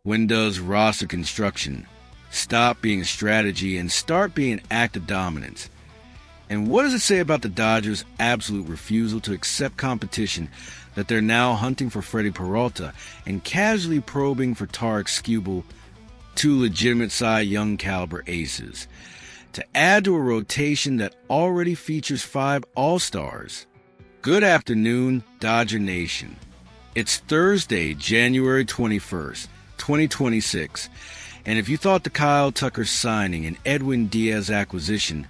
When does roster construction stop being a strategy and start being active dominance? And what does it say about the Dodgers' absolute refusal to accept competition that they're now hunting for Freddy Peralta and casually probing for Tarik Skubal, two legitimate Cy Young caliber aces, to add to a rotation that already features 5 All-Stars? Good afternoon, Dodger Nation. It's Thursday, January 21st, 2026, and if you thought the Kyle Tucker signing and Edwin Diaz acquisition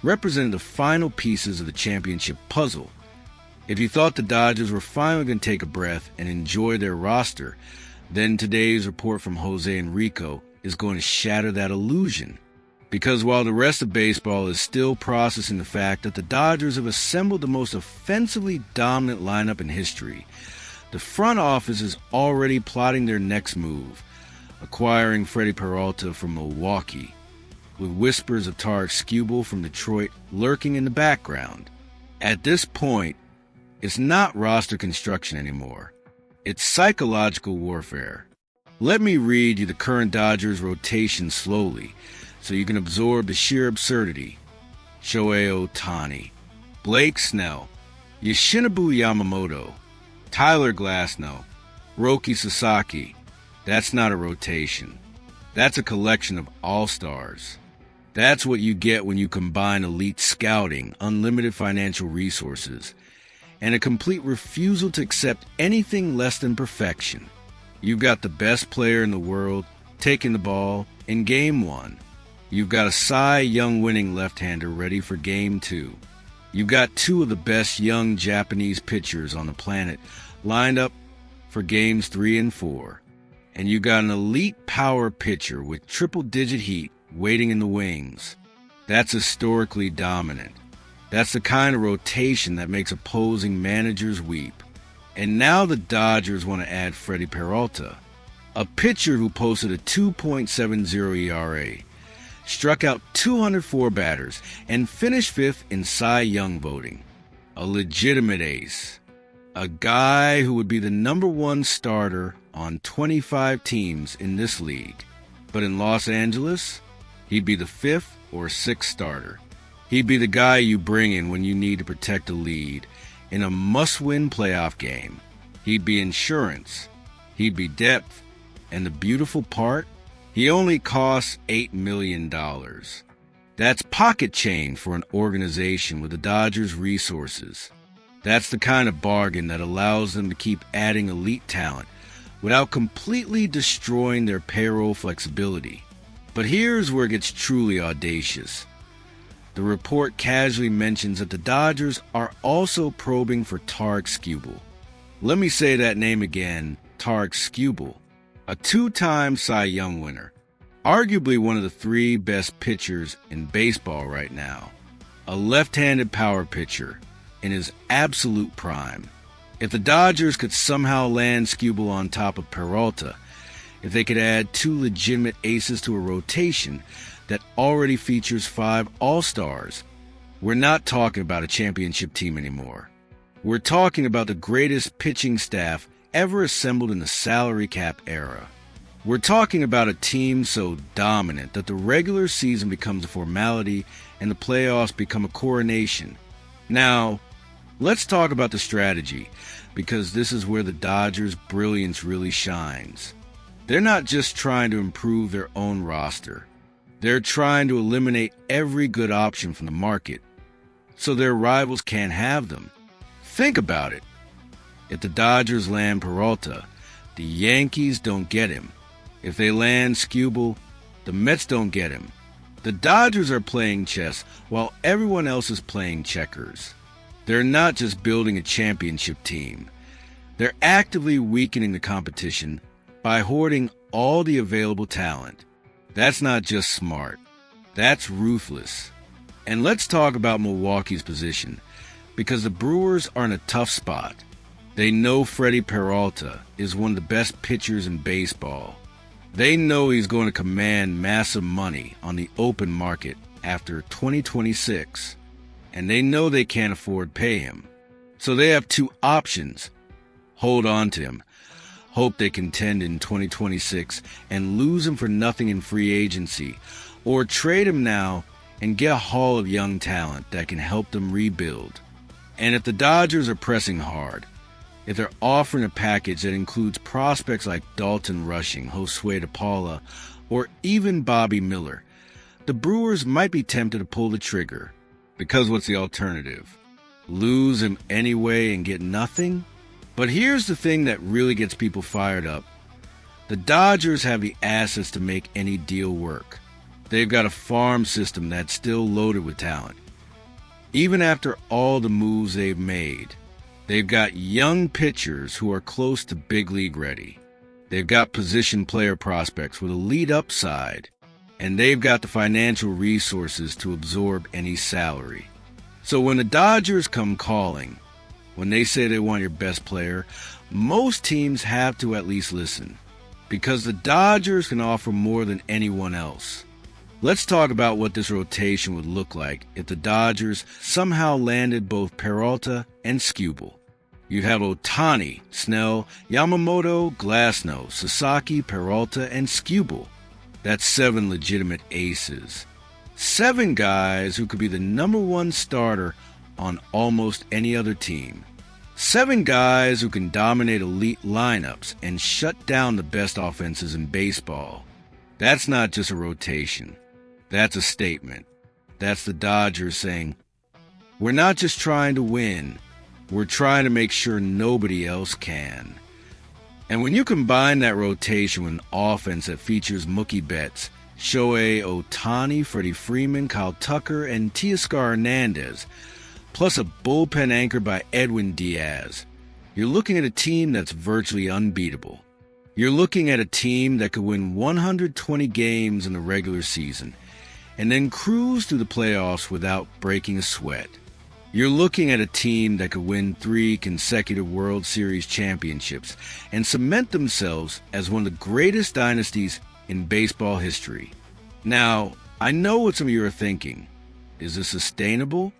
represented the final pieces of the championship puzzle, if you thought the Dodgers were finally going to take a breath and enjoy their roster, then today's report from Jose Enrico is going to shatter that illusion. Because while the rest of baseball is still processing the fact that the Dodgers have assembled the most offensively dominant lineup in history, the front office is already plotting their next move, acquiring Freddy Peralta from Milwaukee, with whispers of Tarik Skubal from Detroit lurking in the background. At this point, it's not roster construction anymore. It's psychological warfare. Let me read you the current Dodgers rotation slowly so you can absorb the sheer absurdity. Shohei Ohtani, Blake Snell, Yoshinobu Yamamoto, Tyler Glasnow, Roki Sasaki. That's not a rotation. That's a collection of all-stars. That's what you get when you combine elite scouting, unlimited financial resources, and a complete refusal to accept anything less than perfection. You've got the best player in the world taking the ball in Game 1. You've got a Cy Young winning left-hander ready for Game 2. You've got 2 of the best young Japanese pitchers on the planet lined up for Games 3 and 4. And you got an elite power pitcher with triple-digit heat waiting in the wings. That's historically dominant. That's the kind of rotation that makes opposing managers weep. And now the Dodgers want to add Freddy Peralta, a pitcher who posted a 2.70 ERA, struck out 204 batters, and finished 5th in Cy Young voting. A legitimate ace. A guy who would be the #1 starter on 25 teams in this league. But in Los Angeles, he'd be the 5th or 6th starter. He'd be the guy you bring in when you need to protect a lead in a must-win playoff game. He'd be insurance. He'd be depth. And the beautiful part? He only costs $8 million. That's pocket change for an organization with the Dodgers' resources. That's the kind of bargain that allows them to keep adding elite talent without completely destroying their payroll flexibility. But here's where it gets truly audacious. The report casually mentions that the Dodgers are also probing for Tarik Skubal. Let me say that name again, Tarik Skubal, a 2-time Cy Young winner, arguably one of the 3 best pitchers in baseball right now, a left-handed power pitcher in his absolute prime. If the Dodgers could somehow land Skubal on top of Peralta, if they could add 2 legitimate aces to a rotation that already features 5 All-Stars, we're not talking about a championship team anymore. We're talking about the greatest pitching staff ever assembled in the salary cap era. We're talking about a team so dominant that the regular season becomes a formality and the playoffs become a coronation. Now, let's talk about the strategy, because this is where the Dodgers' brilliance really shines. They're not just trying to improve their own roster. They're trying to eliminate every good option from the market so their rivals can't have them. Think about it. If the Dodgers land Peralta, the Yankees don't get him. If they land Skubal, the Mets don't get him. The Dodgers are playing chess while everyone else is playing checkers. They're not just building a championship team. They're actively weakening the competition by hoarding all the available talent. That's not just smart. That's ruthless. And let's talk about Milwaukee's position, because the Brewers are in a tough spot. They know Freddy Peralta is one of the best pitchers in baseball. They know he's going to command massive money on the open market after 2026, and they know they can't afford to pay him. So they have 2 options. Hold on to him. hope they contend in 2026, and lose him for nothing in free agency, or trade him now and get a haul of young talent that can help them rebuild. And if the Dodgers are pressing hard, if they're offering a package that includes prospects like Dalton Rushing, Josue De Paula, or even Bobby Miller, the Brewers might be tempted to pull the trigger. Because what's the alternative? Lose him anyway and get nothing? But here's the thing that really gets people fired up. The Dodgers have the assets to make any deal work. They've got a farm system that's still loaded with talent. Even after all the moves they've made, they've got young pitchers who are close to big league ready. They've got position player prospects with elite upside, and they've got the financial resources to absorb any salary. So when the Dodgers come calling, when they say they want your best player, most teams have to at least listen, because the Dodgers can offer more than anyone else. Let's talk about what this rotation would look like if the Dodgers somehow landed both Peralta and Skubal. You'd have Ohtani, Snell, Yamamoto, Glasnow, Sasaki, Peralta, and Skubal. That's 7 legitimate aces. 7 guys who could be the number 1 starter on almost any other team. 7 guys who can dominate elite lineups and shut down the best offenses in baseball. That's not just a rotation. That's a statement. That's the Dodgers saying, we're not just trying to win, we're trying to make sure nobody else can. And when you combine that rotation with an offense that features Mookie Betts, Shohei Ohtani, Freddie Freeman, Kyle Tucker, and Teoscar Hernandez, plus a bullpen anchored by Edwin Diaz, you're looking at a team that's virtually unbeatable. You're looking at a team that could win 120 games in the regular season and then cruise through the playoffs without breaking a sweat. You're looking at a team that could win 3 consecutive World Series championships and cement themselves as one of the greatest dynasties in baseball history. Now, I know what some of you are thinking. Is this sustainable?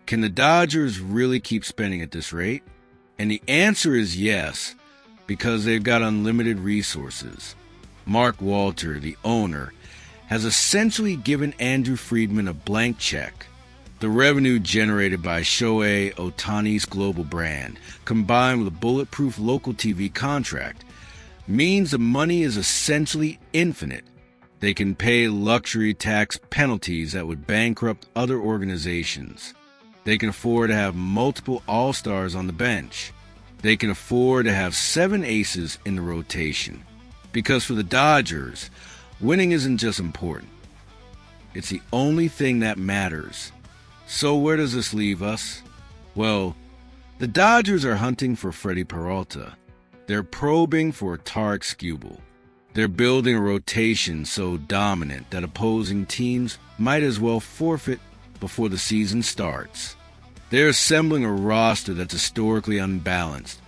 Can the Dodgers really keep spending at this rate? And the answer is yes, because they've got unlimited resources. Mark Walter, the owner, has essentially given Andrew Friedman a blank check. The revenue generated by Shohei Ohtani's global brand, combined with a bulletproof local TV contract, means the money is essentially infinite. They can pay luxury tax penalties that would bankrupt other organizations. They can afford to have multiple all-stars on the bench. They can afford to have 7 aces in the rotation. Because for the Dodgers, winning isn't just important. It's the only thing that matters. So where does this leave us? Well, the Dodgers are hunting for Freddy Peralta. They're probing for Tarik Skubal. They're building a rotation so dominant that opposing teams might as well forfeit before the season starts. They're assembling a roster that's historically unbalanced,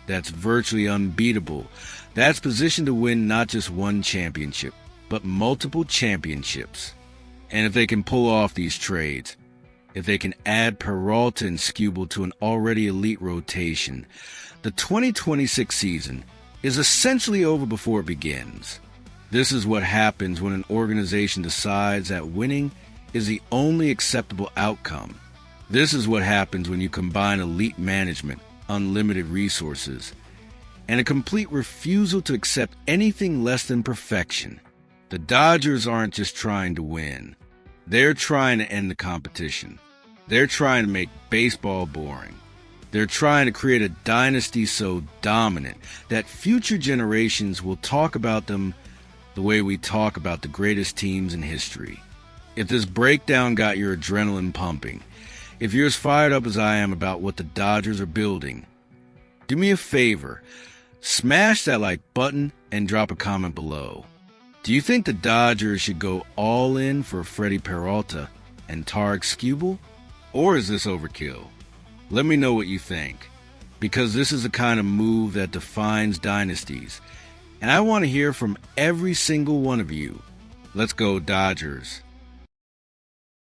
that's virtually unbeatable, that's positioned to win not just one championship, but multiple championships. And if they can pull off these trades, if they can add Peralta and Skubal to an already elite rotation, the 2026 season is essentially over before it begins. This is what happens when an organization decides that winning is the only acceptable outcome. This is what happens when you combine elite management, unlimited resources, and a complete refusal to accept anything less than perfection. The Dodgers aren't just trying to win. They're trying to end the competition. They're trying to make baseball boring. They're trying to create a dynasty so dominant that future generations will talk about them the way we talk about the greatest teams in history. If this breakdown got your adrenaline pumping, if you're as fired up as I am about what the Dodgers are building, do me a favor, smash that like button and drop a comment below. Do you think the Dodgers should go all in for Freddy Peralta and Tarik Skubal? Or is this overkill? Let me know what you think, because this is the kind of move that defines dynasties, and I want to hear from every single one of you. Let's go Dodgers.